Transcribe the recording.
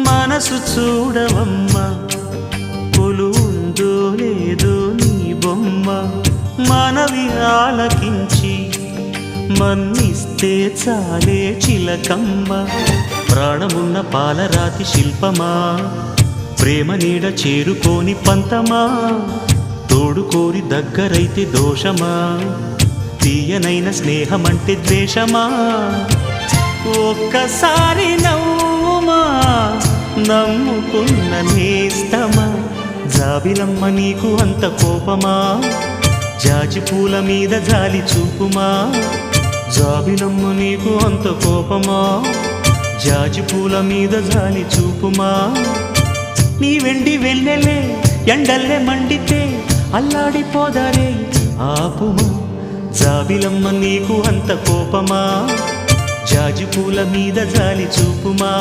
మనసు చూడవమ్మా కొలువుందో లేదో నీ బొమ్మ మనవి ఆలకించి మన్నిస్తే చాలే చిలకమ్మ ప్రాణమున్న పాలరాతి శిల్పమా ప్రేమ నీడ చేరుకోని పంతమా తోడుకోరి దగ్గరైతే దోషమా తీయనైన స్నేహమంటే ద్వేషమా ఒక్కసారి నవ్వుమా నమ్ముకున్న నేస్తమా జాబిలమ్మ నీకు అంత కోపమా జాజి పూల మీద జాలి చూపుమా జాబిలమ్మ నీకు అంత కోపమా జాజి పూల మీద జాలి చూపుమా నీ వెండి వెన్నెలే ఎండల్లే మండితే అల్లాడిపోదారే ఆపుమా జాబిలమ్మ నీకు అంత కోపమా జాజి పూల మీద జాలి చూపుమా